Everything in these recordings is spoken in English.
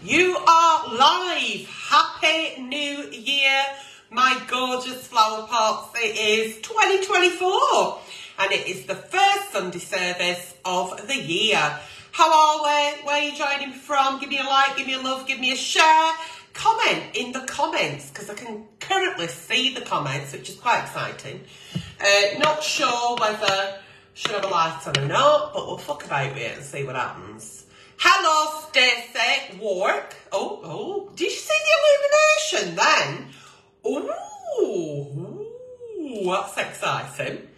You are live. Happy New Year, my gorgeous flower pots. It is 2024 and it is the first Sunday service of the year. How are we? Where are you joining from? Give me a like, give me a love, give me a share. Comment in the comments because I can currently see the comments, which is quite exciting. Not sure whether should have a light on or not, but we'll fuck about it and see what happens. Hello, Stacey. Work. Oh, did you see the illumination then? Ooh, that's exciting.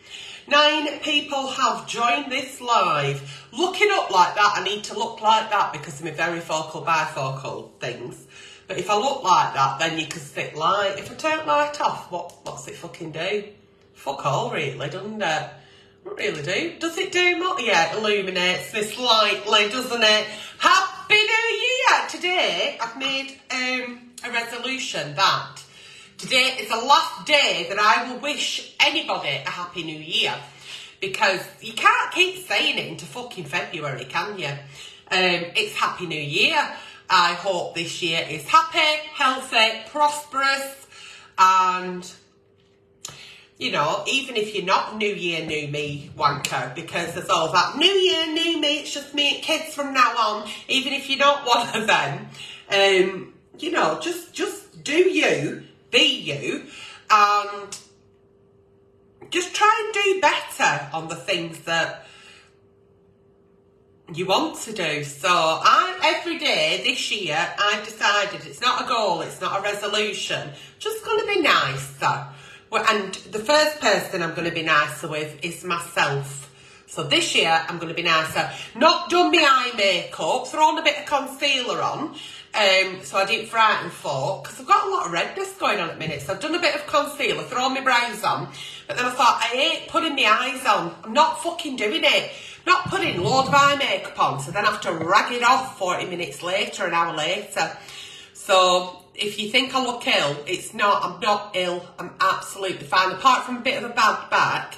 9 people have joined this live. Looking up like that, I need to look like that because of my very focal bifocal things. But if I look like that, then you can stick light. If I turn light off, what's it fucking do? Fuck all, really, doesn't it? What really do? Does it do more? Yeah, it illuminates this lightly, doesn't it? Happy New Year! Today, I've made a resolution that today is the last day that I will wish anybody a Happy New Year. Because you can't keep saying it into fucking February, can you? It's Happy New Year. I hope this year is happy, healthy, prosperous, and you know, even if you're not New Year, New Me wanker, because there's all that New Year, New Me, it's just me and kids from now on, even if you're not one of them, you know, just do you, be you, and just try and do better on the things that you want to do. So every day this year, I've decided it's not a goal, it's not a resolution, just going to be nicer. And the first person I'm going to be nicer with is myself. So this year, I'm going to be nicer. Not done my eye makeup, thrown a bit of concealer on, so I didn't frighten folk, because I've got a lot of redness going on at the minute. So I've done a bit of concealer, thrown my brows on, but then I thought, I hate putting my eyes on. I'm not fucking doing it. Not putting a load of eye makeup on, so then I have to rag it off 40 minutes later, an hour later. So if you think I look ill, it's not. I'm not ill. I'm absolutely fine. Apart from a bit of a bad back,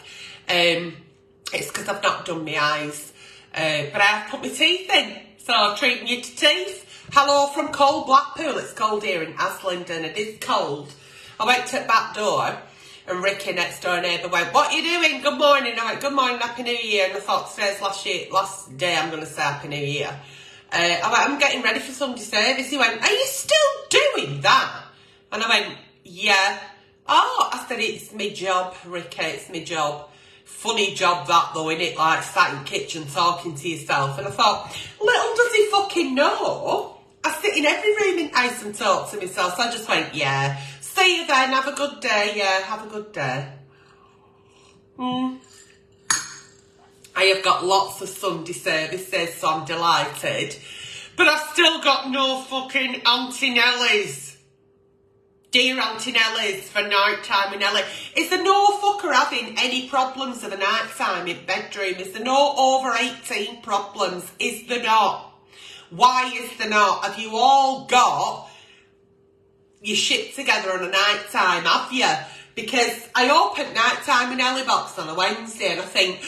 it's because I've not done my eyes. But I have put my teeth in. So treating you to teeth. Hello from cold Blackpool. It's cold here in Aslington. It is cold. I went to the back door and Ricky, next door neighbour, went, "What are you doing? Good morning." I went, "Good morning, Happy New Year." And I thought, today's last day I'm going to say Happy New Year. I went, "I'm getting ready for Sunday service." He went, "Are you still doing that?" And I went, "Yeah." "Oh," I said, "It's my job, Ricky, it's my job." Funny job that though, innit? Like sat in the kitchen talking to yourself. And I thought, little does he fucking know, I sit in every room in house and talk to myself. So I just went, "Yeah, see you then, have a good day, yeah, have a good day." I have got lots of Sunday services, so I'm delighted. But I've still got no fucking Aunty Nellies. Dear Aunty Nellies for night time with Nelly. Is there no fucker having any problems of the night time in bedroom? Is there no over 18 problems? Is there not? Why is there not? Have you all got your shit together on a night time, have you? Because I open night time with Nelly box on a Wednesday and I think,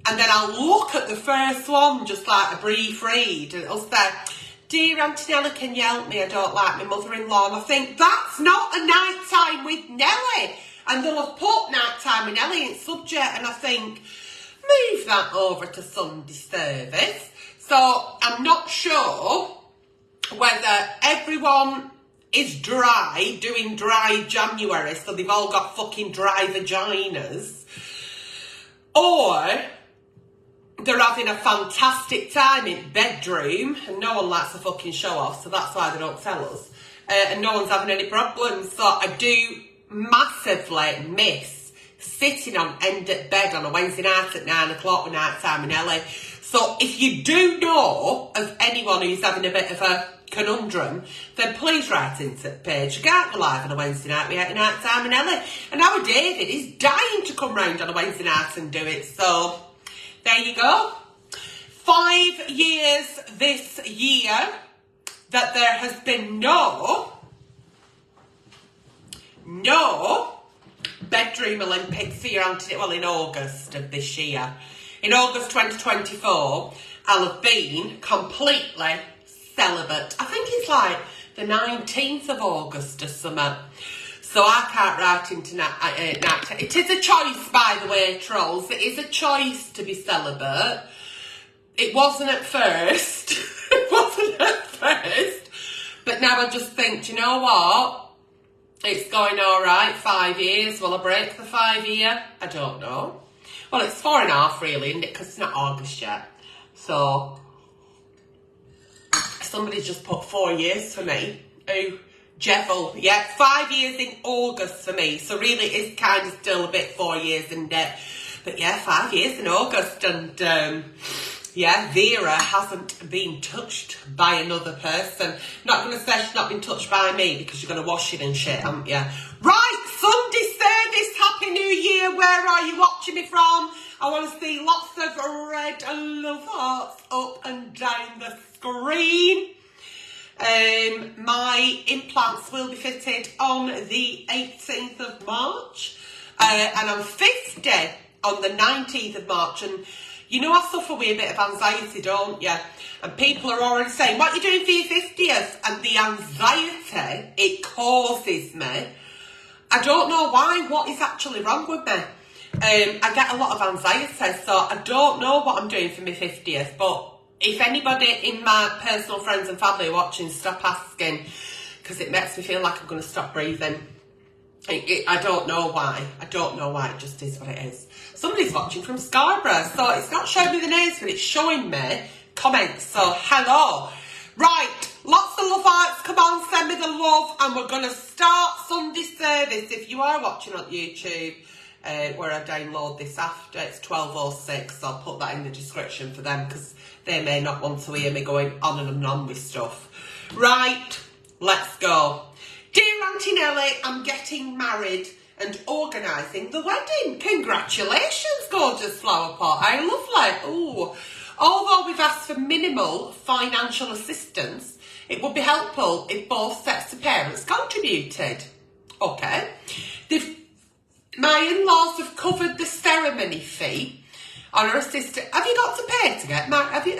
and then I'll look at the first one, just like a brief read, and it'll say, "Dear Aunty Nelly, can you help me? I don't like my mother-in-law." And I think, that's not a night time with Nelly. And they'll have put night time with Nelly in subject, and I think, move that over to Sunday service. So I'm not sure whether everyone is dry, doing dry January, so they've all got fucking dry vaginas, or they're having a fantastic time in bedroom and no one likes a fucking show off, so that's why they don't tell us, and no one's having any problems. So I do massively miss sitting on end at bed on a Wednesday night at 9 o'clock with night time in LA. So if you do know of anyone who's having a bit of a conundrum, then please write into the page. You can't go live on a Wednesday night without your night time in LA. And our David is dying to come round on a Wednesday night and do it, so there you go. 5 years this year that there has been no bedroom Olympics here in August of this year. In August 2024, I'll have been completely celibate. I think it's like the 19th of August or something. So I can't write into night. It is a choice, by the way, trolls. It is a choice to be celibate. It wasn't at first. It wasn't at first. But now I just think, do you know what? It's going all right. 5 years. Will I break the 5 year? I don't know. Well, it's 4.5 really, isn't it? Because it's not August yet. So somebody's just put 4 years for me. Oh, Jevil. Yeah, 5 years in August for me. So really it is kind of still a bit 4 years, isn't it? But yeah, 5 years in August. And yeah, Vera hasn't been touched by another person. Not going to say she's not been touched by me because you're going to wash it and shit, aren't you? Right, Sunday service. Happy New Year. Where are you watching me from? I want to see lots of red love hearts up and down the screen. My implants will be fitted on the 18th of March. And I'm 50 on the 19th of March. And you know I suffer with a bit of anxiety, don't you? And people are already saying, what are you doing for your 50th? And the anxiety it causes me, I don't know why, what is actually wrong with me. I get a lot of anxiety, so I don't know what I'm doing for my 50th. But if anybody in my personal friends and family are watching, stop asking, because it makes me feel like I'm going to stop breathing. I don't know why. I don't know why. It just is what it is. Somebody's watching from Scarborough, so it's not showing me the names, but it's showing me comments. So hello. Right, lots of love hearts. Come on, send me the love, and we're going to start Sunday service. If you are watching on YouTube, where I download this after, it's 12:06. So I'll put that in the description for them because they may not want to hear me going on and on with stuff. Right, let's go. Dear Aunty Nelly, I'm getting married and organising the wedding. Congratulations, gorgeous flower pot. How lovely. Ooh. Although we've asked for minimal financial assistance, it would be helpful if both sets of parents contributed. Okay. My in-laws have covered the ceremony fee on her assistant. Have you got to pay to get married? Have you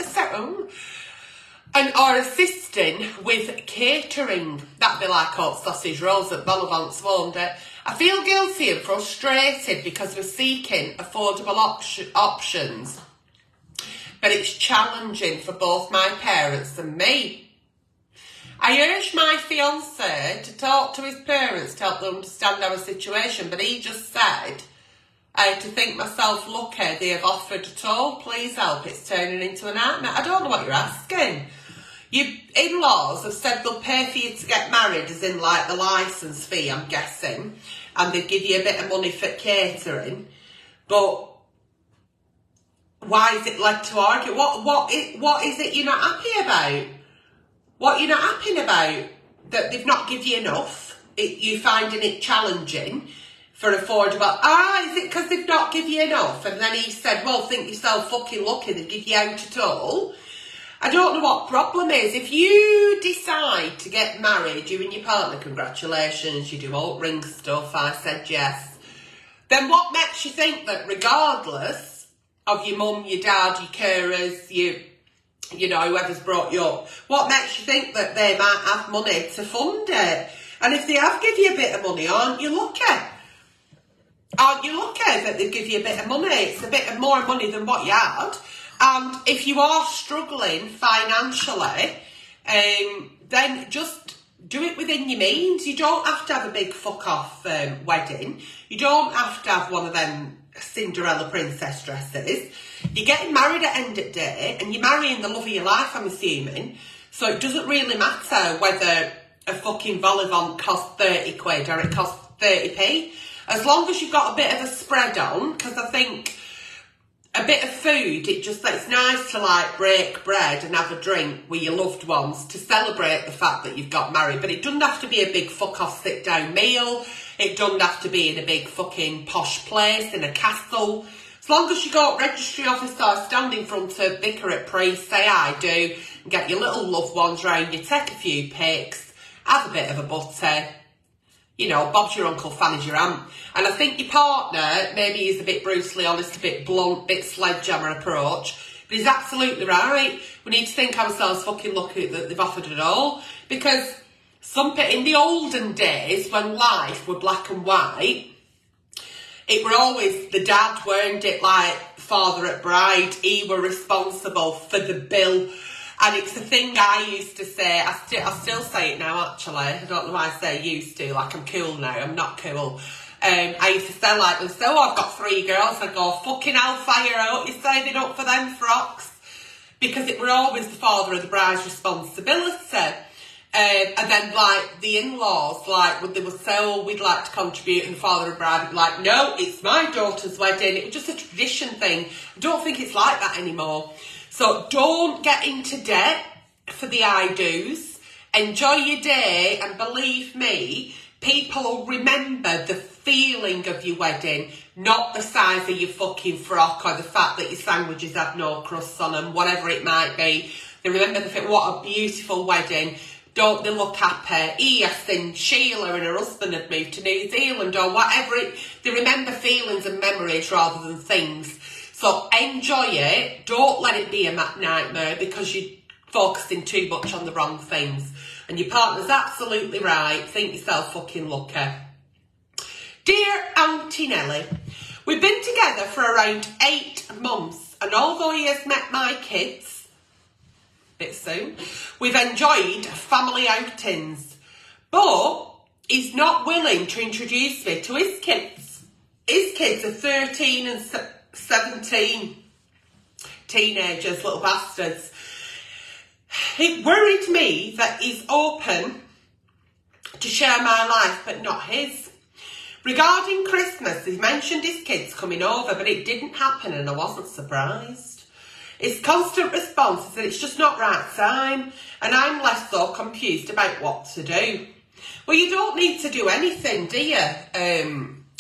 and are assisting with catering. That'd be like hot sausage rolls at Bollivant's, won't it? I feel guilty and frustrated because we're seeking affordable options, but it's challenging for both my parents and me. I urged my fiancé to talk to his parents to help them understand our situation, but he just said, I had to think myself lucky they have offered at all. Please help, it's turning into a nightmare. I don't know what you're asking. Your in-laws have said they'll pay for you to get married, as in like the licence fee, I'm guessing, and they give you a bit of money for catering. But why is it led to argue? What is it you're not happy about? What you're not happy about? That they've not given you enough? You finding it challenging for affordable? Is it because they've not given you enough? And then he said, well, think yourself fucking lucky they give you out at all. I don't know what problem is. If you decide to get married, you and your partner, congratulations, you do all ring stuff, I said yes. Then what makes you think that regardless of your mum, your dad, your carers, you know, whoever's brought you up, what makes you think that they might have money to fund it? And if they have give you a bit of money, aren't you lucky? Aren't you lucky that they give you a bit of money? It's a bit of more money than what you had. And if you are struggling financially, then just do it within your means. You don't have to have a big fuck-off wedding. You don't have to have one of them Cinderella princess dresses. You're getting married at end of the day, and you're marrying the love of your life, I'm assuming. So it doesn't really matter whether a fucking vol-au-vent costs 30 quid or it costs 30p. As long as you've got a bit of a spread on, because I think a bit of food, it's nice to like break bread and have a drink with your loved ones to celebrate the fact that you've got married. But it doesn't have to be a big fuck-off sit-down meal. It doesn't have to be in a big fucking posh place, in a castle. As long as you got registry officer standing in front of vicar at priest, say I do, and get your little loved ones round you, take a few pics, have a bit of a butter. You know, Bob's your uncle, Fanny's your aunt. And I think your partner, maybe he's a bit brutally honest, a bit blunt, bit sledgehammer approach. But he's absolutely right. We need to think ourselves fucking lucky that they've offered it all. Because in the olden days, when life were black and white, it were always the dad, weren't it? Like, father at bride, he were responsible for the bill. And it's a thing I used to say. I still say it now, actually. I don't know why I say used to, like I'm cool now. I'm not cool. I used to say like this, oh, I've got 3 girls. I go, fucking hellfire, I hope you're saving up for them frocks. Because it were always the father of the bride's responsibility. And then, like, the in-laws, like, they would say, oh, we'd like to contribute, and the father of the bride would be like, no, it's my daughter's wedding. It was just a tradition thing. I don't think it's like that anymore. So don't get into debt for the I-do's. Enjoy your day, and believe me, people will remember the feeling of your wedding, not the size of your fucking frock or the fact that your sandwiches had no crusts on them, whatever it might be. They remember what a beautiful wedding. Don't they look happy? Yes, and Sheila and her husband had moved to New Zealand or whatever. They remember feelings and memories rather than things. So enjoy it. Don't let it be a nightmare because you're focusing too much on the wrong things. And your partner's absolutely right. Think yourself fucking lucky. Dear Aunty Nelly, we've been together for around 8 months. And although he has met my kids, bit soon, we've enjoyed family outings, but he's not willing to introduce me to his kids. His kids are 13 and 17, teenagers, little bastards. It worried me that he's open to share my life, but not his. Regarding Christmas, he mentioned his kids coming over, but it didn't happen and I wasn't surprised. His constant response is that it's just not right time, and I'm less so confused about what to do. Well, you don't need to do anything, do you?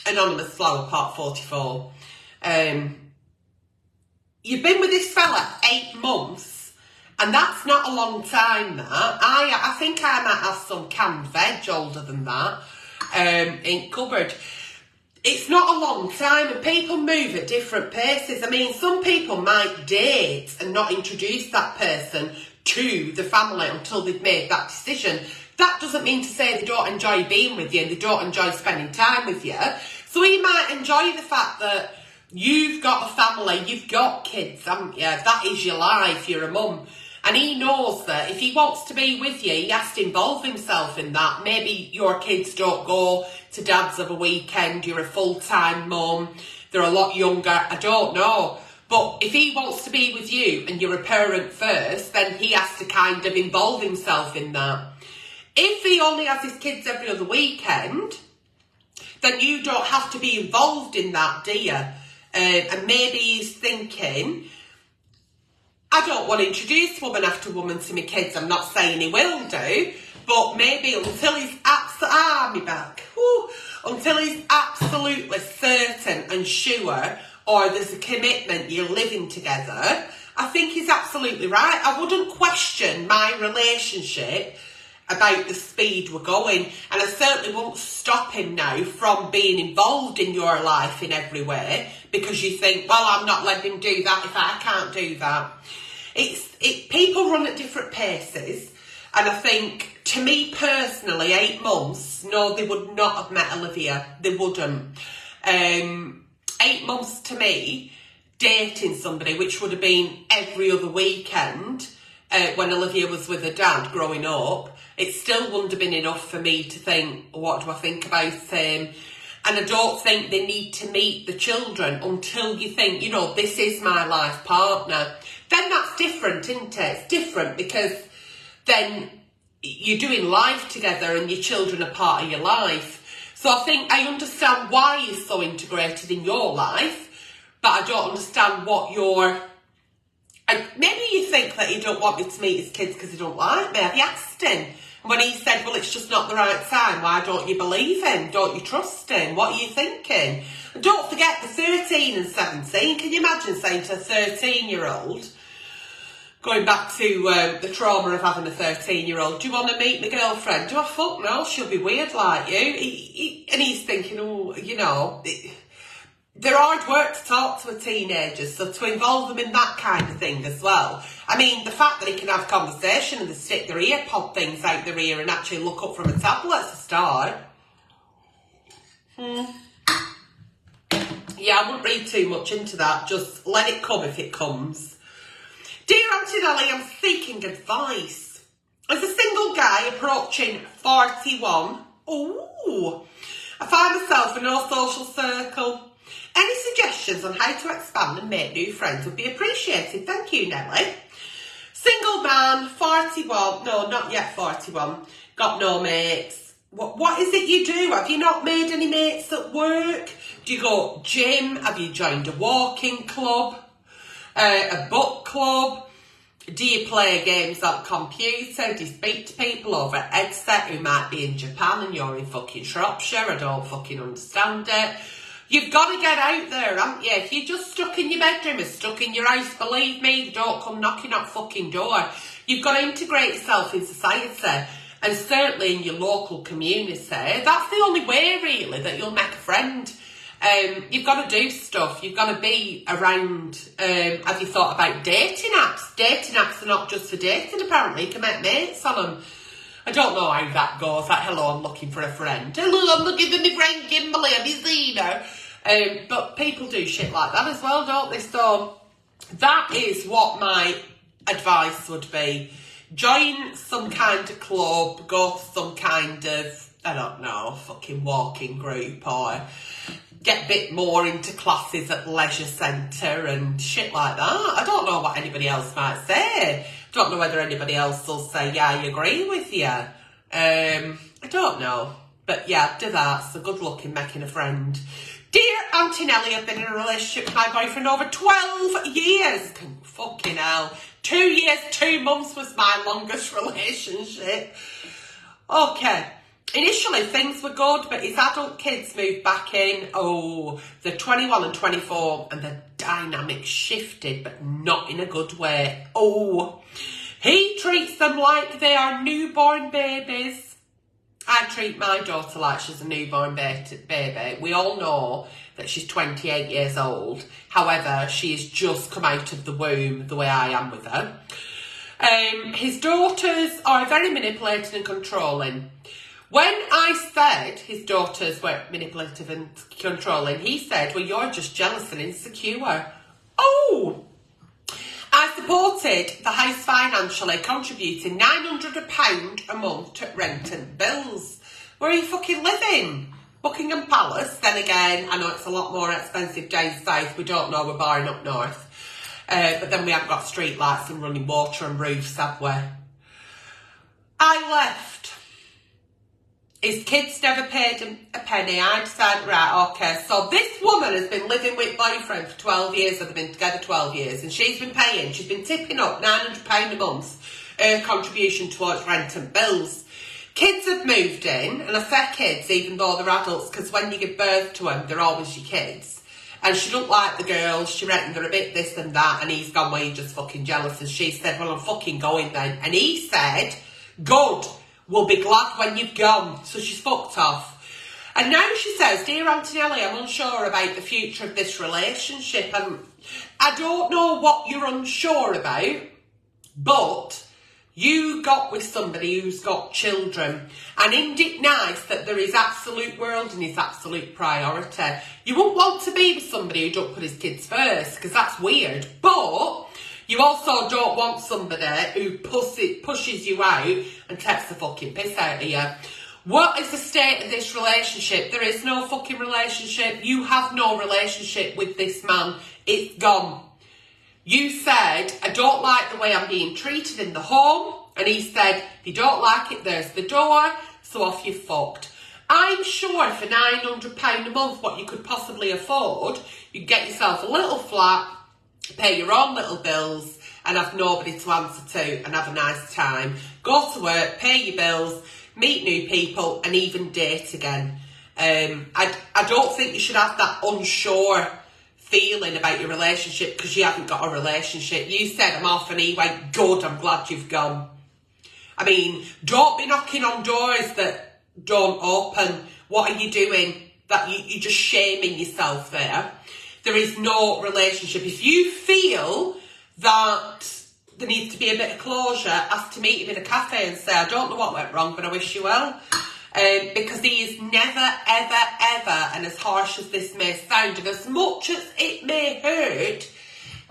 Anonymous Flower Part 44. You've been with this fella 8 months, and that's not a long time, that. I think I might have some canned veg older than that in cupboard. It's not a long time, and people move at different paces. I mean, some people might date and not introduce that person to the family until they've made that decision. That doesn't mean to say they don't enjoy being with you and they don't enjoy spending time with you. So he might enjoy the fact that you've got a family, you've got kids, haven't you? That is your life, you're a mum. And he knows that if he wants to be with you, he has to involve himself in that. Maybe your kids don't go to dad's of a weekend, you're a full-time mum, they're a lot younger, I don't know. But if he wants to be with you and you're a parent first, then he has to kind of involve himself in that. If he only has his kids every other weekend, then you don't have to be involved in that, do you? And maybe he's thinking, I don't want to introduce woman after woman to my kids. I'm not saying he will do, but maybe until he's until he's absolutely certain and sure, or there's a commitment, you're living together, I think he's absolutely right. I wouldn't question my relationship about the speed we're going, and I certainly won't stop him now from being involved in your life in every way because you think, well, I'm not letting him do that if I can't do that. People run at different paces, and I think, to me personally, 8 months, no, they would not have met Olivia. They wouldn't. 8 months to me, dating somebody, which would have been every other weekend when Olivia was with her dad growing up, it still wouldn't have been enough for me to think, what do I think about him? And I don't think they need to meet the children until you think, you know, this is my life partner. Then that's different, isn't it? It's different because then you're doing life together and your children are part of your life. So I think I understand why he's so integrated in your life, but I don't understand what your... Maybe you think that he don't want me to meet his kids because he don't like me. Have you asked him? When he said, well, it's just not the right time, why don't you believe him? Don't you trust him? What are you thinking? And don't forget the 13 and 17. Can you imagine saying to a 13-year-old, going back to the trauma of having a 13-year-old, do you want to meet my girlfriend? Do I? Fuck no, she'll be weird like you. And he's thinking, oh, you know, they're hard work to talk to a teenager, so to involve them in that kind of thing as well. I mean, the fact that they can have conversation and they stick their ear pod things out their ear and actually look up from a tablet's a start. Yeah, I wouldn't read too much into that. Just let it come if it comes. Dear Aunty Nelly, I'm seeking advice. As a single guy approaching 41, I find myself in no social circle. Any suggestions on how to expand and make new friends would be appreciated. Thank you, Nelly. Single man, 41, no, not yet 41, got no mates. What is it you do? Have you not made any mates at work? Do you go gym? Have you joined a walking club? A book club? Do you play games on computer? Do you speak to people over headset who might be in Japan and you're in fucking Shropshire? I don't fucking understand it. You've got to get out there, haven't you? If you're just stuck in your bedroom or stuck in your house, believe me, don't come knocking on fucking door. You've got to integrate yourself in society. And certainly in your local community, that's the only way, really, that you'll make a friend. You've got to do stuff. You've got to be around. Have you thought about dating apps? Dating apps are not just for dating, apparently. You can make mates on them. I don't know how that goes. Like, hello, I'm looking for a friend. Hello, I'm looking for my friend Kimberly. Have you seen her? But people do shit like that as well, don't they? So that is what my advice would be. Join some kind of club, go to some kind of, I don't know, fucking walking group, or get a bit more into classes at leisure centre and shit like that. I don't know what anybody else might say. Don't know whether anybody else will say, yeah, I agree with you. I don't know. But yeah, do that. So good luck in making a friend. Dear Aunty Nelly, I've been in a relationship with my boyfriend over 12 years. Fucking hell. 2 years, 2 months was my longest relationship. Okay. Initially, things were good, but his adult kids moved back in. Oh, they're 21 and 24, and the dynamic shifted, but not in a good way. Oh, he treats them like they are newborn babies. I treat my daughter like she's a newborn baby. We all know that she's 28 years old. However, she's just come out of the womb the way I am with her. His daughters are very manipulative and controlling. When I said his daughters were manipulative and controlling, he said, well, you're just jealous and insecure. Oh! I supported the house financially, contributing £900 a month to rent and bills. Where are you fucking living? Buckingham Palace? Then again, I know it's a lot more expensive down south. We don't know, we're barring up north. But then we haven't got street lights and running water and roofs, have we? I left. His kids never paid him a penny. I decided, right, okay, so this woman has been living with boyfriend for 12 years, and they've been together 12 years, and she's been tipping up £900 a month, her contribution towards rent and bills. Kids have moved in, and I say kids even though they're adults, because when you give birth to them, they're always your kids. And she don't like the girls, she reckoned they're a bit this and that, and he's gone, well, you're just fucking jealous, and she said, well, I'm fucking going then. And he said, good. We'll be glad when you've gone. So she's fucked off. And now she says, dear Aunty Nelly, I'm unsure about the future of this relationship. And I don't know what you're unsure about, but you got with somebody who's got children. And isn't it nice that there is absolute world and his absolute priority? You wouldn't want to be with somebody who don't put his kids first, because that's weird. But you also don't want somebody who pushes you out and takes the fucking piss out of you. What is the state of this relationship? There is no fucking relationship. You have no relationship with this man. It's gone. You said, I don't like the way I'm being treated in the home. And he said, if you don't like it, there's the door. So off you fucked. I'm sure for £900 a month, what you could possibly afford, you'd get yourself a little flat, pay your own little bills, and have nobody to answer to, and have a nice time. Go to work, pay your bills, meet new people, and even date again. I don't think you should have that unsure feeling about your relationship because you haven't got a relationship. You said, I'm off, and he went, good, I'm glad you've gone. I mean, don't be knocking on doors that don't open. What are you doing? that you're just shaming yourself there. There is no relationship. If you feel that there needs to be a bit of closure, ask to meet him in a cafe and say, I don't know what went wrong, but I wish you well. Because he is never, ever, ever, and as harsh as this may sound, and as much as it may hurt,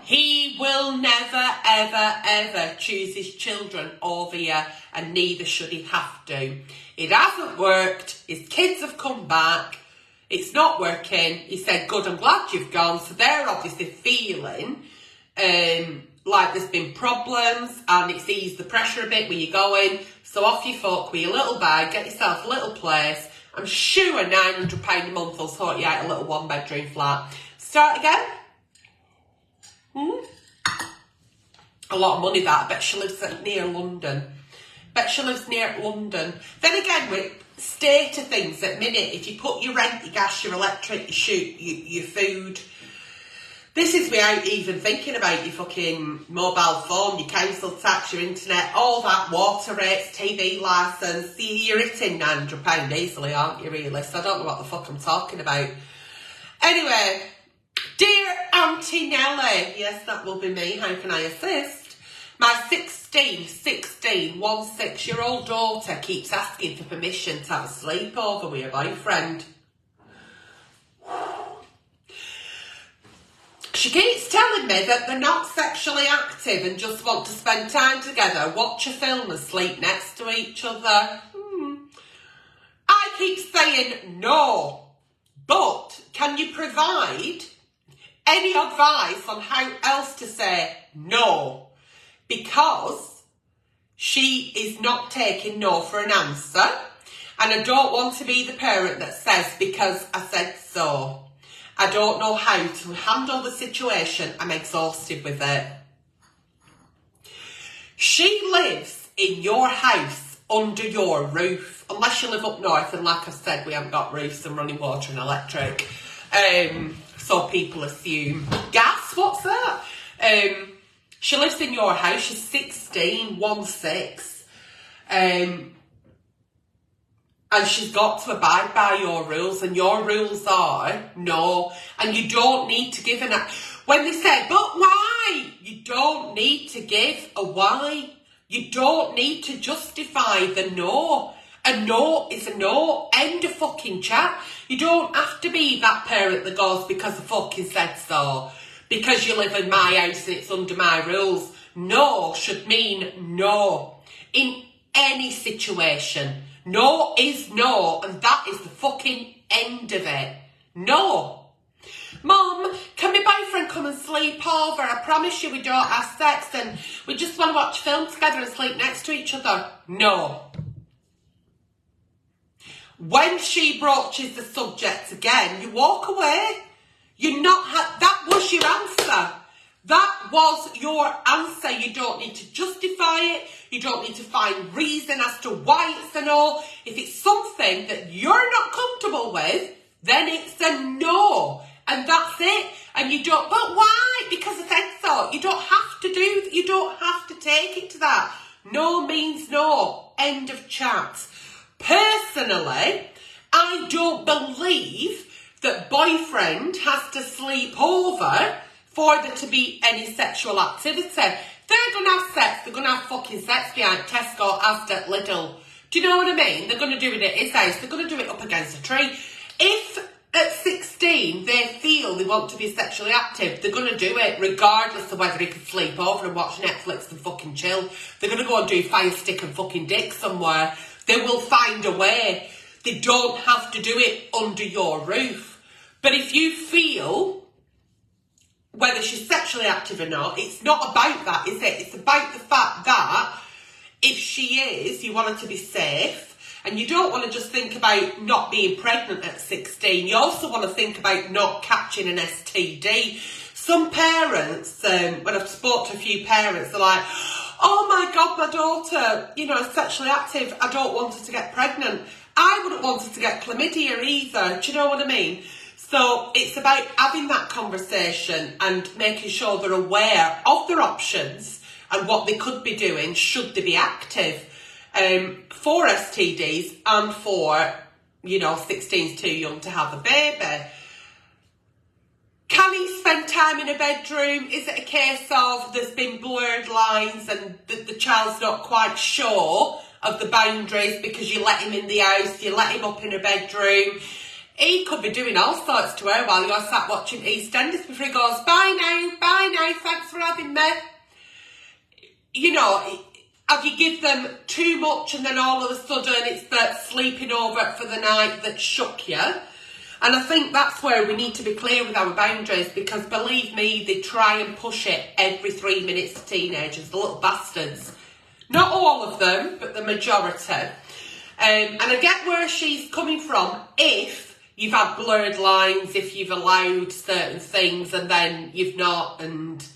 he will never, ever, ever choose his children over you, and neither should he have to. It hasn't worked. His kids have come back. It's not working. He said, good, I'm glad you've gone. So they're obviously feeling like there's been problems, and it's eased the pressure a bit where you're going. So off you fuck with your little bag, get yourself a little place. I'm sure £900 a month will sort you out a little one-bedroom flat. Start again. A lot of money that. I bet she lives near London. Bet she lives near London. Then again, with state of things at minute, if you put your rent, your gas, your electric, your food, this is without even thinking about your fucking mobile phone, your council tax, your internet, all that, water rates, TV licence. You're hitting £900 easily, aren't you, really? So I don't know what the fuck I'm talking about. Anyway, dear Aunty Nelly, yes, that will be me. How can I assist? My 16-year-old daughter keeps asking for permission to have a sleepover with her boyfriend. She keeps telling me that they're not sexually active and just want to spend time together, watch a film and sleep next to each other. I keep saying no, but can you provide any advice on how else to say no? Because she is not taking no for an answer, and I don't want to be the parent that says, because I said so. I don't know how to handle the situation. I'm exhausted with it. She lives in your house under your roof, unless you live up north, and like I said, we haven't got roofs and running water and electric. So people assume gas. What's that? She lives in your house. She's 16, 16. And she's got to abide by your rules, and your rules are no. And you don't need to give when they say, but why? You don't need to give a why. You don't need to justify the no. A no is a no. End of fucking chat. You don't have to be that parent that goes, because I fucking said so. Because you live in my house and it's under my rules. No should mean no. In any situation. No is no, and that is the fucking end of it. No. Mum, can my boyfriend come and sleep over? I promise you we don't have sex and we just want to watch film together and sleep next to each other. No. When she broaches the subject again, you walk away. You're not, that was your answer. That was your answer. You don't need to justify it. You don't need to find reason as to why it's a no. If it's something that you're not comfortable with, then it's a no. And that's it. And you don't, but why? Because I said so. You don't have to take it to that. No means no. End of chat. Personally, I don't believe that boyfriend has to sleep over for there to be any sexual activity. They're going to have sex. They're going to have fucking sex behind Tesco, Asda, Lidl. Do you know what I mean? They're going to do it at his house. They're going to do it up against a tree. If at 16 they feel they want to be sexually active, they're going to do it regardless of whether he can sleep over and watch Netflix and fucking chill. They're going to go and do fire stick and fucking dick somewhere. They will find a way. They don't have to do it under your roof. But if you feel whether she's sexually active or not, it's not about that, is it? It's about the fact that if she is, you want her to be safe, and you don't want to just think about not being pregnant at 16. You also want to think about not catching an STD. Some parents, when I've spoke to a few parents, they're like, oh my God, my daughter, is sexually active. I don't want her to get pregnant. I wouldn't want her to get chlamydia either. Do you know what I mean? So it's about having that conversation and making sure they're aware of their options and what they could be doing should they be active for STDs and for you know, 16's too young to have a baby. Can he spend time in a bedroom? Is it a case of there's been blurred lines and the child's not quite sure of the boundaries because you let him in the house, you let him up in a bedroom? He could be doing all sorts to her while you're sat watching EastEnders before he goes, bye now, thanks for having me. You know, have you give them too much and then all of a sudden it's that sleeping over for the night that shook you? And I think that's where we need to be clear with our boundaries, because believe me, they try and push it every 3 minutes to teenagers, the little bastards. Not all of them, but the majority. And I get where she's coming from if you've had blurred lines, if you've allowed certain things and then you've not. And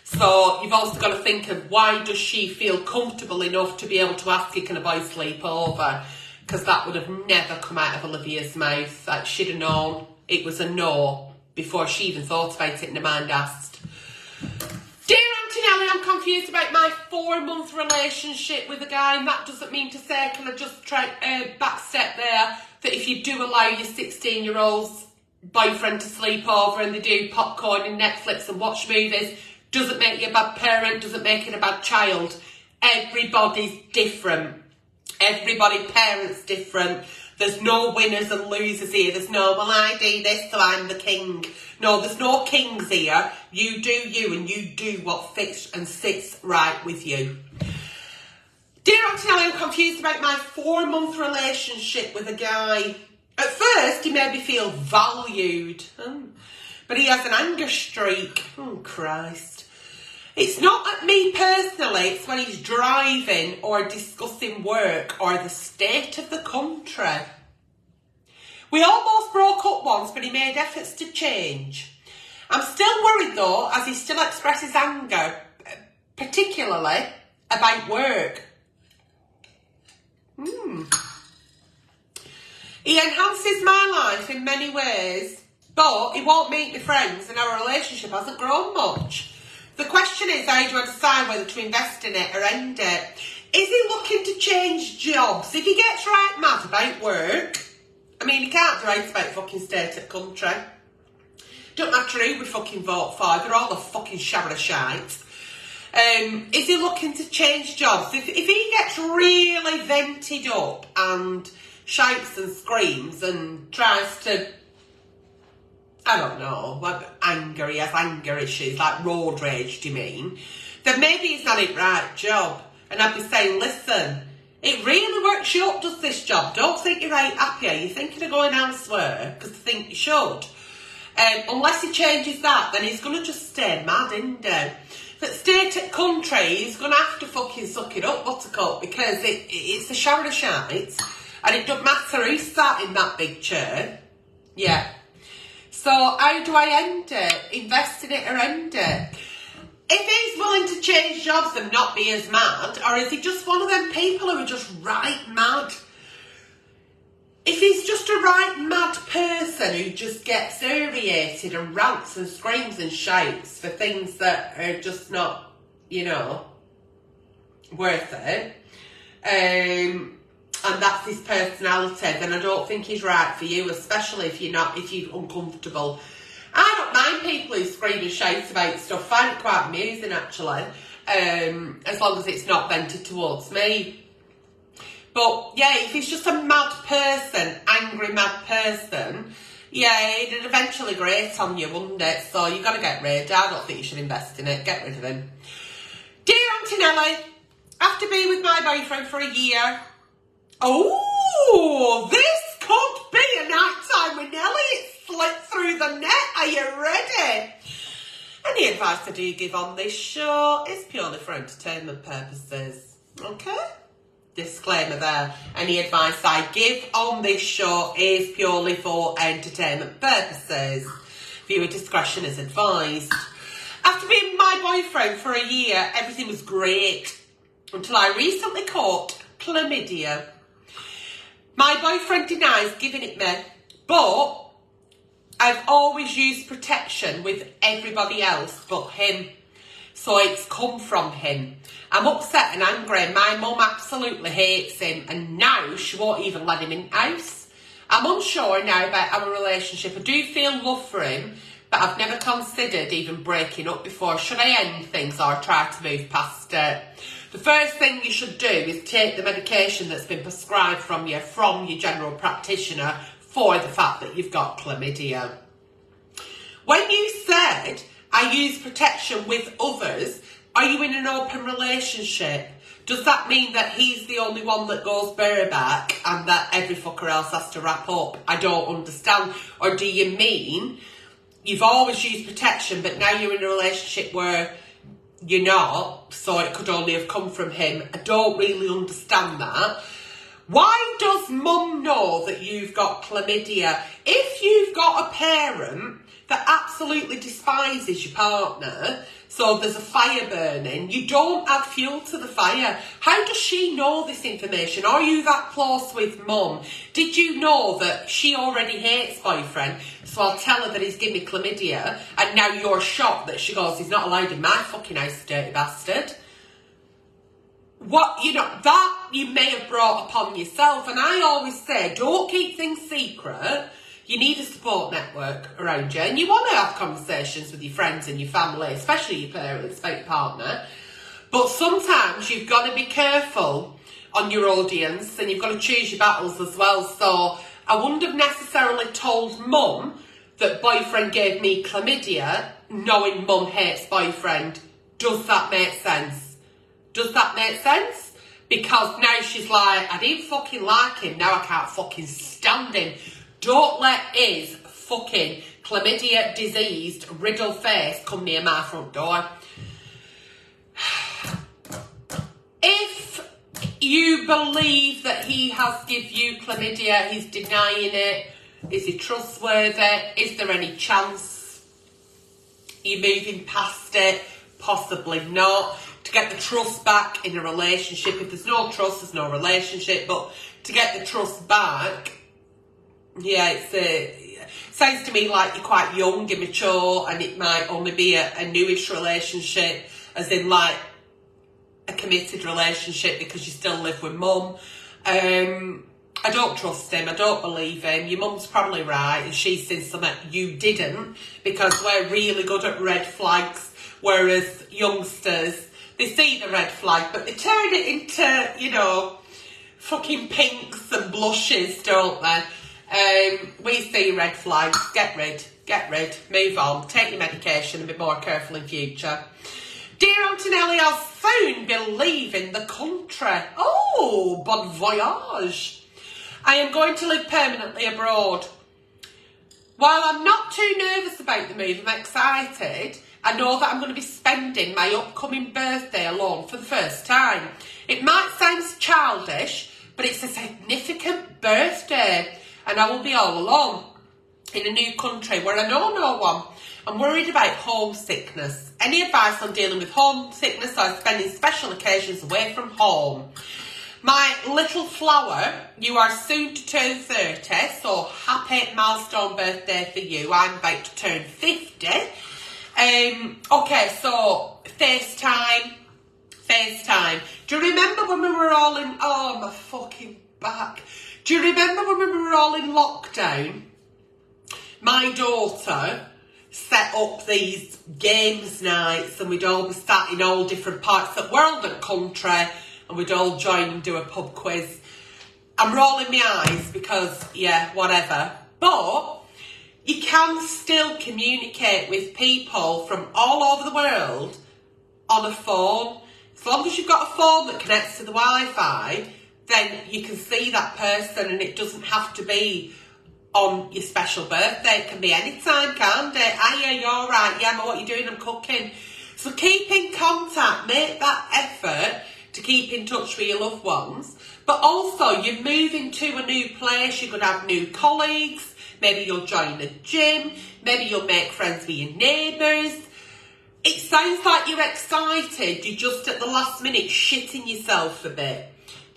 so you've also got to think of, why does she feel comfortable enough to be able to ask you, can a boy sleep over? Because that would have never come out of Olivia's mouth. Like, she'd have known it was a no before she even thought about it and her mind asked. Dear Aunty Nelly, I'm confused about my 4-month relationship with a guy, and that doesn't mean to say, can I just try backstep there, that if you do allow your 16-year-old's boyfriend to sleep over and they do popcorn and Netflix and watch movies, doesn't make you a bad parent, doesn't make it a bad child. Everybody's different. Everybody parents different. There's no winners and losers here. There's no, well, I do this, so I'm the king. No, there's no kings here. You do you, and you do what fits and sits right with you. Dear Aunty Nelly, I'm confused about my 4-month relationship with a guy. At first, he made me feel valued. But he has an anger streak. Oh, Christ. It's not at me personally, it's when he's driving or discussing work or the state of the country. We almost broke up once, but he made efforts to change. I'm still worried though, as he still expresses anger, particularly about work. He enhances my life in many ways, but he won't make me friends and our relationship hasn't grown much. The question is, how do I decide whether to invest in it or end it? Is he looking to change jobs? If he gets right mad about work, I mean, he can't do it about fucking state of country. Don't matter who we fucking vote for, they're all a fucking shower of shite. Is he looking to change jobs? If he gets really vented up and shouts and screams and tries to, I don't know, he has anger issues, like road rage, do you mean? Then maybe he's not in the right job. And I'd be saying, listen, it really works you up, does this job? Don't think you're right happy. You're thinking of going elsewhere, because I think you should. Unless he changes that, then he's going to just stay mad, isn't he? But state at country, he's going to have to fucking suck it up, Buttercup, because it's a shower of shite, and it doesn't matter who's sat in that big chair. Yeah. So how do I end it? Invest in it or end it? If he's willing to change jobs and not be as mad, or is he just one of them people who are just right mad? If he's just a right mad person who just gets irritated and rants and screams and shouts for things that are just not, you know, worth it, and that's his personality, then I don't think he's right for you, especially if you're uncomfortable. I don't mind people who scream and shout about stuff. I find it quite amusing, actually, as long as it's not vented towards me. But yeah, if he's just a mad person, angry mad person, yeah, it'd eventually grate on you, wouldn't it? So you've got to get rid. I don't think you should invest in it. Get rid of him. Dear Aunty Nelly, after being with my boyfriend for a year, oh, this could be a night time with Nelly. It slipped through the net. Are you ready? Any advice I do give on this show is purely for entertainment purposes. Okay? Disclaimer there. Any advice I give on this show is purely for entertainment purposes. Viewer discretion is advised. After being with my boyfriend for a year, everything was great until I recently caught chlamydia. My boyfriend denies giving it me, but I've always used protection with everybody else but him. So it's come from him. I'm upset and angry. My mum absolutely hates him, and now she won't even let him in the house. I'm unsure now about our relationship. I do feel love for him, but I've never considered even breaking up before. Should I end things or try to move past it? The first thing you should do is take the medication that's been prescribed from your general practitioner for the fact that you've got chlamydia. When you said, I use protection with others, are you in an open relationship? Does that mean that he's the only one that goes bareback and that every fucker else has to wrap up? I don't understand. Or do you mean you've always used protection, but now you're in a relationship where you're not, so it could only have come from him? I don't really understand that. Why does mum know that you've got chlamydia? If you've got a parent that absolutely despises your partner, so there's a fire burning, you don't add fuel to the fire. How does she know this information? Are you that close with mum? Did you know that she already hates boyfriend, so I'll tell her that he's giving me chlamydia, and now you're shocked that she goes, he's not allowed in my fucking house, dirty bastard? What, you know, that you may have brought upon yourself. And I always say, don't keep things secret. You need a support network around you, and you want to have conversations with your friends and your family, especially your parents, about your partner. But sometimes you've got to be careful on your audience, and you've got to choose your battles as well. So I wouldn't have necessarily told mum that boyfriend gave me chlamydia, knowing mum hates boyfriend. Does that make sense? Does that make sense? Because now she's like, I didn't fucking like him, now I can't fucking stand him. Don't let his fucking chlamydia diseased riddle face come near my front door. If you believe that he has given you chlamydia, he's denying it, is he trustworthy? Is there any chance you're moving past it? Possibly not. To get the trust back in a relationship, if there's no trust, there's no relationship, but to get the trust back, yeah, it sounds to me like you're quite young, immature, and it might only be a newish relationship, as in like a committed relationship because you still live with mum. I don't trust him, I don't believe him. Your mum's probably right, and she's seen something you didn't, because we're really good at red flags, whereas youngsters, they see the red flag, but they turn it into, you know, fucking pinks and blushes, don't they? We see red flags. Get rid, move on, take your medication and be more careful in future. Dear Aunty Nelly, I'll soon be leaving the country. Oh, bon voyage. I am going to live permanently abroad. While I'm not too nervous about the move, I'm excited. I know that I'm going to be spending my upcoming birthday alone for the first time. It might sound childish, but it's a significant birthday, and I will be all alone in a new country where I know no one. I'm worried about homesickness. Any advice on dealing with homesickness or spending special occasions away from home? My little flower, you are soon to turn 30, so happy milestone birthday for you. I'm about to turn 50. Okay, so FaceTime. Do you remember when we were all in, oh my fucking back. Do you remember when we were all in lockdown? My daughter set up these games nights, and we'd all be sat in all different parts of the world and country, and we'd all join and do a pub quiz. I'm rolling my eyes because, yeah, whatever. But you can still communicate with people from all over the world on a phone. As long as you've got a phone that connects to the Wi-Fi, then you can see that person, and it doesn't have to be on your special birthday. It can be any time, can't it? Hiya, you're all right. Yeah, but what are you doing? I'm cooking. So keep in contact. Make that effort to keep in touch with your loved ones. But also, you're moving to a new place. You're going to have new colleagues. Maybe you'll join a gym. Maybe you'll make friends with your neighbours. It sounds like you're excited. You're just at the last minute shitting yourself a bit.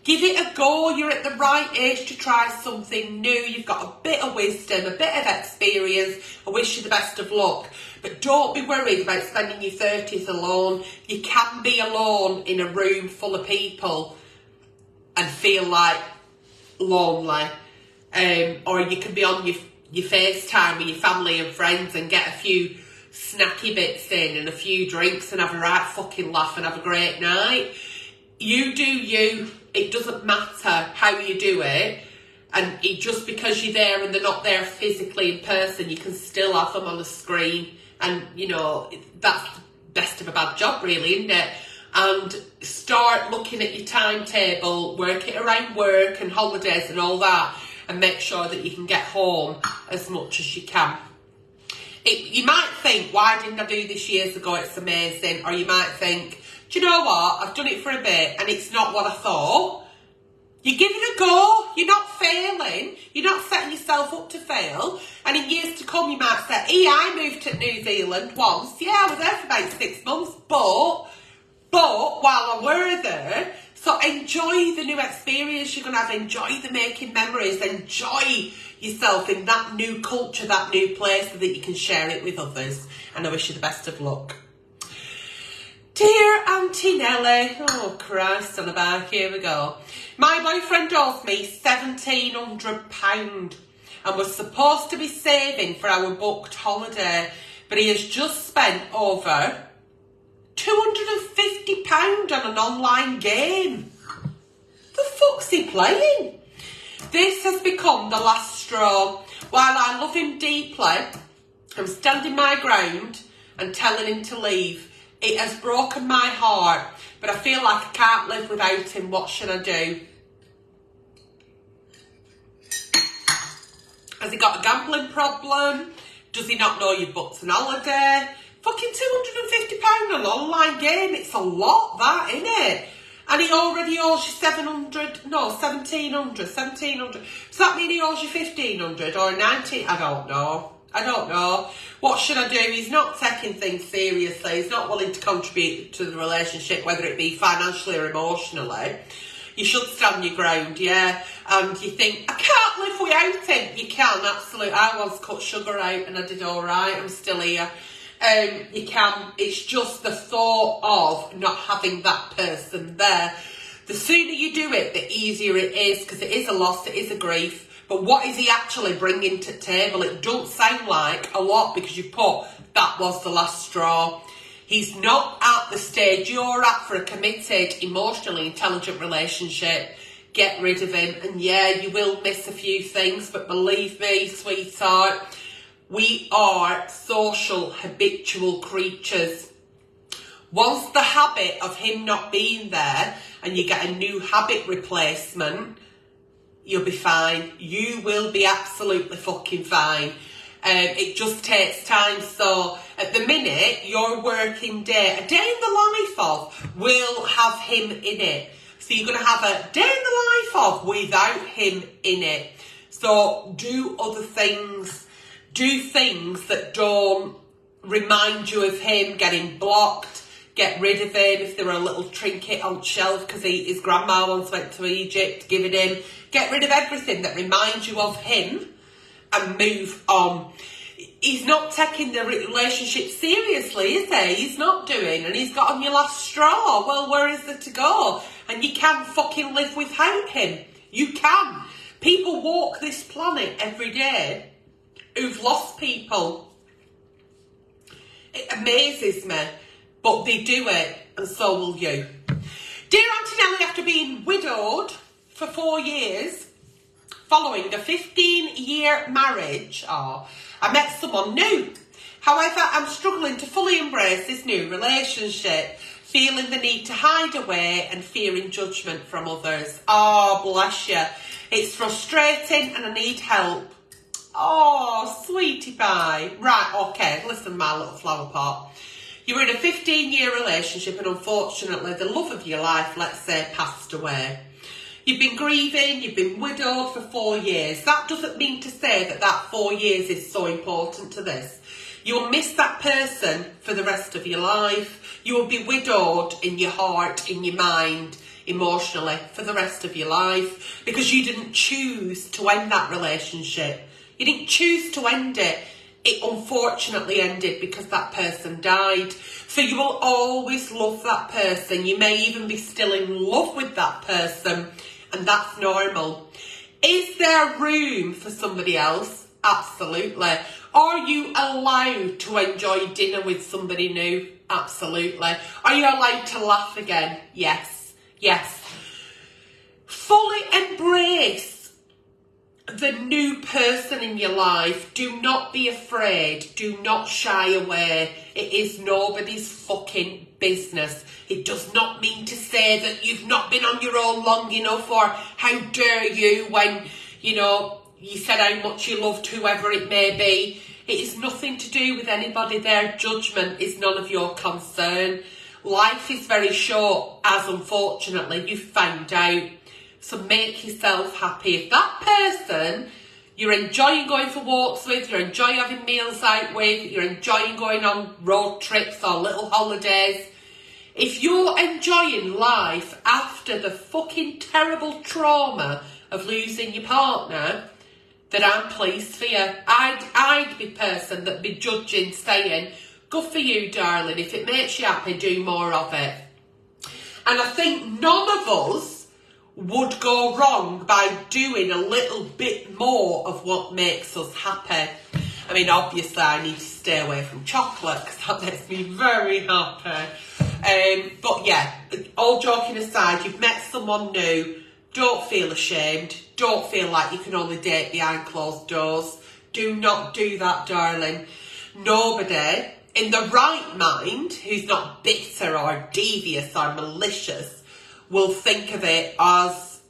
Give it a go. You're at the right age to try something new. You've got a bit of wisdom, a bit of experience. I wish you the best of luck. But don't be worried about spending your 30s alone. You can be alone in a room full of people and feel like lonely. or you can be on your FaceTime with your family and friends and get a few snacky bits in and a few drinks and have a right fucking laugh and have a great night. You do you. It doesn't matter how you do it. And just because you're there and they're not there physically in person, you can still have them on the screen. And, you know, that's the best of a bad job, really, isn't it? And start looking at your timetable, work it around work and holidays and all that, and make sure that you can get home as much as you can. You might think, why didn't I do this years ago? It's amazing. Or you might think, do you know what? I've done it for a bit and it's not what I thought. You give it a go. You're not failing. You're not setting yourself up to fail. And in years to come, you might say, I moved to New Zealand once. Yeah, I was there for about 6 months. But while I were there, so enjoy the new experience you're going to have. Enjoy the making memories. Enjoy yourself in that new culture, that new place, so that you can share it with others. And I wish you the best of luck. Dear Aunty Nelly, oh Christ on the back, here we go. My boyfriend owes me £1,700 and was supposed to be saving for our booked holiday, but he has just spent over £250 on an online game. The fuck's he playing? This has become the last straw. While I love him deeply, I'm standing my ground and telling him to leave. It has broken my heart, but I feel like I can't live without him. What should I do? Has he got a gambling problem? Does he not know you booked an holiday? Fucking £250 on an online game. It's a lot, that, isn't it? And he already owes you 1,700. Does that mean he owes you 1,500 or 19? I don't know. What should I do? He's not taking things seriously. He's not willing to contribute to the relationship, whether it be financially or emotionally. You should stand your ground, yeah? And you think, I can't live without him. You can, absolutely. I once cut sugar out and I did all right. I'm still here. You can. It's just the thought of not having that person there. The sooner you do it, the easier it is, because it is a loss, it is a grief. But what is he actually bringing to the table? It don't sound like a lot because you put, that was the last straw. He's not at the stage you're at for a committed, emotionally intelligent relationship. Get rid of him. And yeah, you will miss a few things, but believe me, sweetheart, we are social, habitual creatures. Once the habit of him not being there and you get a new habit replacement, you'll be fine. You will be absolutely fucking fine. It just takes time. So at the minute, your working day, a day in the life of, will have him in it. So you're going to have a day in the life of without him in it. So do other things. Do things that don't remind you of him. Get him blocked. Get rid of him if they're a little trinket on the shelf because his grandma once went to Egypt. Give it him. Get rid of everything that reminds you of him and move on. He's not taking the relationship seriously, is he? He's not doing, and he's got on your last straw. Well, where is there to go? And you can fucking live without him. You can. People walk this planet every day who've lost people. It amazes me. But they do it, and so will you. Dear Aunty Nelly, after being widowed for 4 years, following a 15-year marriage, I met someone new. However, I'm struggling to fully embrace this new relationship, feeling the need to hide away and fearing judgment from others. Oh, bless you. It's frustrating and I need help. Oh, sweetie pie. Right, okay, listen, my little flower pot. You were in a 15-year relationship and unfortunately the love of your life, let's say, passed away. You've been grieving, you've been widowed for 4 years. That doesn't mean to say that that 4 years is so important to this. You will miss that person for the rest of your life. You will be widowed in your heart, in your mind, emotionally for the rest of your life because you didn't choose to end that relationship. You didn't choose to end it. It unfortunately ended because that person died. So you will always love that person. You may even be still in love with that person, and that's normal. Is there room for somebody else? Absolutely. Are you allowed to enjoy dinner with somebody new? Absolutely. Are you allowed to laugh again? Yes. Yes. Fully embrace the new person in your life. Do not be afraid. Do not shy away. It is nobody's fucking business. It does not mean to say that you've not been on your own long enough, or how dare you when, you know, you said how much you loved whoever it may be. It is nothing to do with anybody. Their judgment is none of your concern. Life is very short, as unfortunately you've found out. So make yourself happy. If that person you're enjoying going for walks with, you're enjoying having meals out with, you're enjoying going on road trips or little holidays, if you're enjoying life after the fucking terrible trauma of losing your partner, then I'm pleased for you. I'd be the person that'd be judging, saying, good for you, darling. If it makes you happy, do more of it. And I think none of us would go wrong by doing a little bit more of what makes us happy. I mean, obviously I need to stay away from chocolate because that makes me very happy. But yeah, all joking aside, you've met someone new. Don't feel ashamed. Don't feel like you can only date behind closed doors. Do not do that, darling. Nobody in the right mind who's not bitter or devious or malicious will think of it as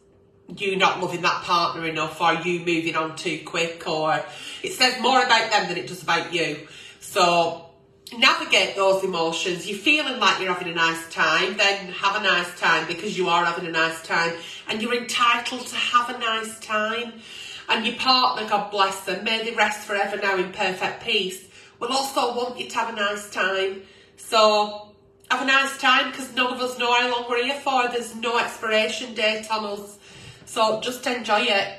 you not loving that partner enough, or you moving on too quick, or it says more about them than it does about you. So navigate those emotions. You're feeling like you're having a nice time, then have a nice time, because you are having a nice time and you're entitled to have a nice time. And your partner, God bless them, may they rest forever now in perfect peace, will also want you to have a nice time. So have a nice time, because none of us know how long we're here for. There's no expiration date on us. So just enjoy it.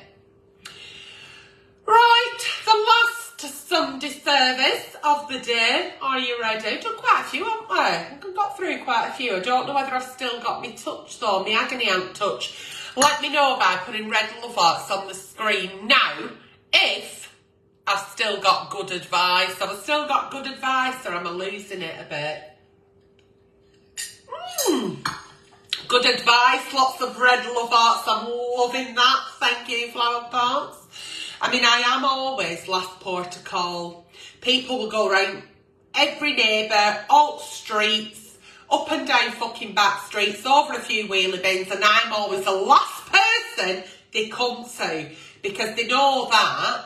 Right, the last Sunday service of the day. Are you ready? Done quite a few, haven't we? I've got through quite a few. I don't know whether I've still got me touch though, my agony aunt touch. Let me know by putting red love hearts on the screen now if I've still got good advice. Have I still got good advice, or am I losing it a bit? Good advice, lots of red love hearts. I'm loving that. Thank you, flower pots. I mean, I am always last port of call. People will go around every neighbour, all streets, up and down fucking back streets, over a few wheelie bins, and I'm always the last person they come to, because they know that,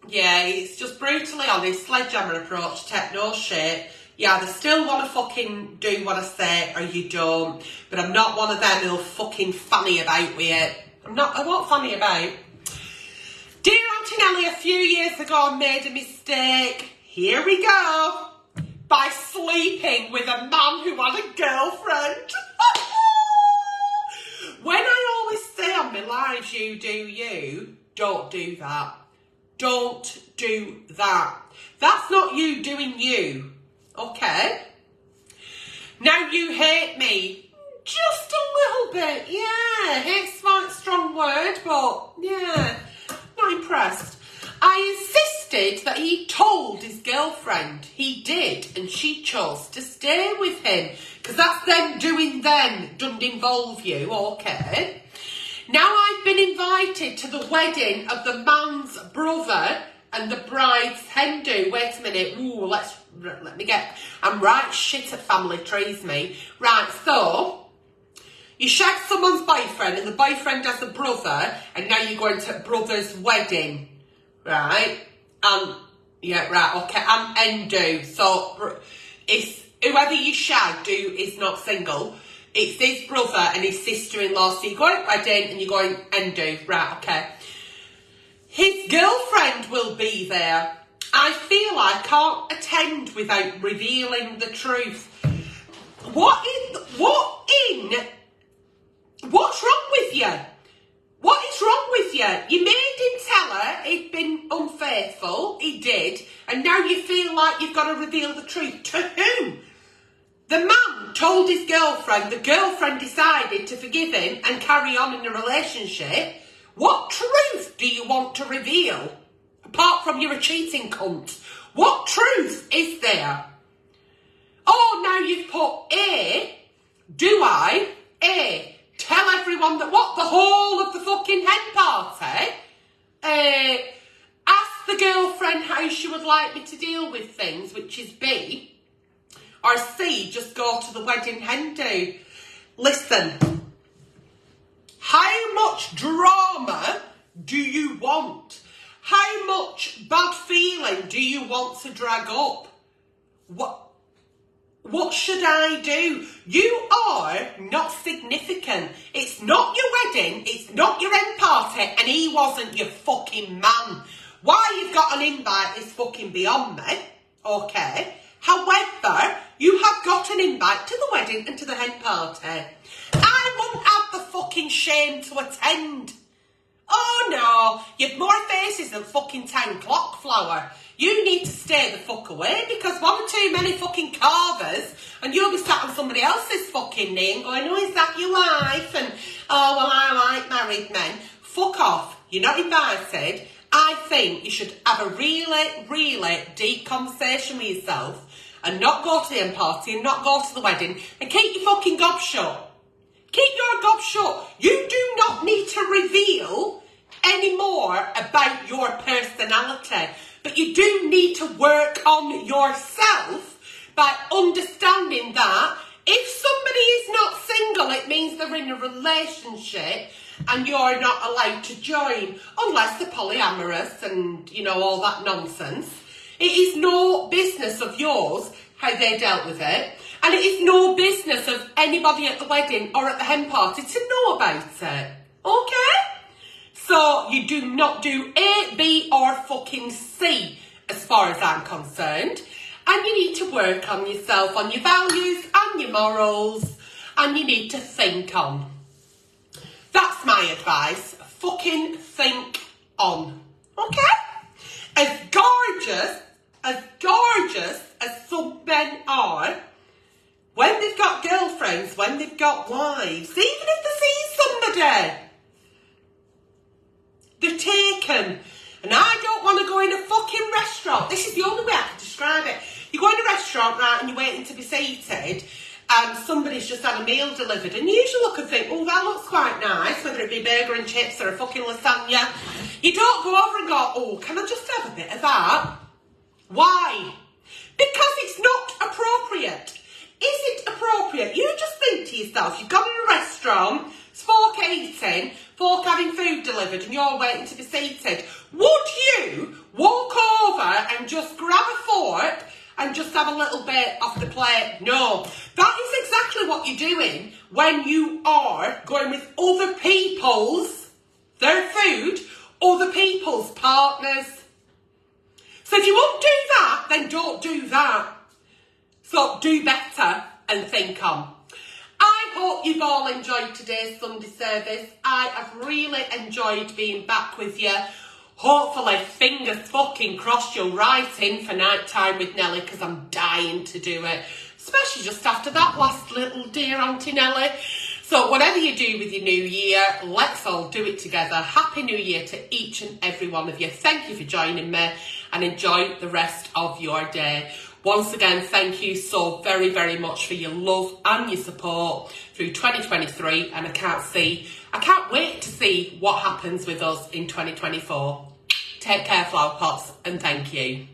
yeah, it's just brutally honest, sledgehammer approach, take no shit. You either still want to fucking do what I say or you don't. But I'm not one of them who'll fucking fanny about with it. I won't fanny about. Dear Aunty Nelly, a few years ago I made a mistake. Here we go. By sleeping with a man who had a girlfriend. When I always say on my lives, you do you, don't do that. Don't do that. That's not you doing you. Okay. Now you hate me. Just a little bit. Yeah. Hate's quite a strong word, but yeah. Not impressed. I insisted that he told his girlfriend. He did, and she chose to stay with him. Because that's them doing them. Doesn't involve you. Okay. Now I've been invited to the wedding of the man's brother and the bride's hen do. Wait a minute. Ooh, let me get... I'm right shit at family trees, me. Right, so... You shag someone's boyfriend and the boyfriend has a brother, and now you're going to brother's wedding. Right? Yeah, right, okay. And do. So, it's... Whoever you shag do is not single. It's his brother and his sister-in-law. So you're going wedding and you're going and do. Right, okay. His girlfriend will be there. I feel I can't attend without revealing the truth. What's wrong with you? What is wrong with you? You made him tell her he'd been unfaithful. He did. And now you feel like you've got to reveal the truth. To who? The man told his girlfriend. The girlfriend decided to forgive him and carry on in a relationship. What truth do you want to reveal? Apart from you're a cheating cunt. What truth is there? Oh, now you've put A. Do I? A. Tell everyone that what? The whole of the fucking hen party? Ask the girlfriend how she would like me to deal with things, which is B. Or C. Just go to the wedding hen do. Listen. How much drama do you want? How much bad feeling do you want to drag up? What should I do? You are not significant. It's not your wedding. It's not your end party. And he wasn't your fucking man. Why you've got an invite is fucking beyond me. Okay. However, you have got an invite to the wedding and to the hen party. I wouldn't have the fucking shame to attend. Oh no, you've more faces than fucking 10 clock flower. You need to stay the fuck away because one or too many fucking carvers and you'll be sat on somebody else's fucking knee and going, oh, is that your wife? And, oh, well, I like married men. Fuck off. You're not invited. I think you should have a really, really deep conversation with yourself and not go to the end party and not go to the wedding and keep your fucking gob shut. Keep your gob shut. You do not need to reveal any more about your personality, but you do need to work on yourself by understanding that if somebody is not single, it means they're in a relationship and you're not allowed to join unless they're polyamorous and, you know, all that nonsense. It is no business of yours how they dealt with it. And it is no business of anybody at the wedding or at the hen party to know about it. Okay? So you do not do A, B or fucking C as far as I'm concerned. And you need to work on yourself, on your values and your morals. And you need to think on. That's my advice. Fucking think on. Okay? As gorgeous as some men are, when they've got girlfriends, when they've got wives, even if they see somebody, they're taken. And I don't want to go in a fucking restaurant. This is the only way I can describe it. You go in a restaurant, right, and you're waiting to be seated, and somebody's just had a meal delivered, and you usually look and think, oh, that looks quite nice, whether it be burger and chips or a fucking lasagna. You don't go over and go, oh, can I just have a bit of that? Why? Because it's not appropriate. Is it appropriate? You just think to yourself, you've gone in a restaurant, it's folk eating, folk having food delivered and you're waiting to be seated. Would you walk over and just grab a fork and just have a little bit off the plate? No. That is exactly what you're doing when you are going with other people's, their food, other people's partners. So if you won't do that, then don't do that. So do better and think on. I hope you've all enjoyed today's Sunday service. I have really enjoyed being back with you. Hopefully, fingers fucking crossed, you'll write in for night time with Nelly because I'm dying to do it. Especially just after that last little dear Aunty Nelly. So whatever you do with your new year, let's all do it together. Happy New Year to each and every one of you. Thank you for joining me and enjoy the rest of your day. Once again, thank you so very, very much for your love and your support through 2023. And I can't wait to see what happens with us in 2024. Take care, flower pots, and thank you.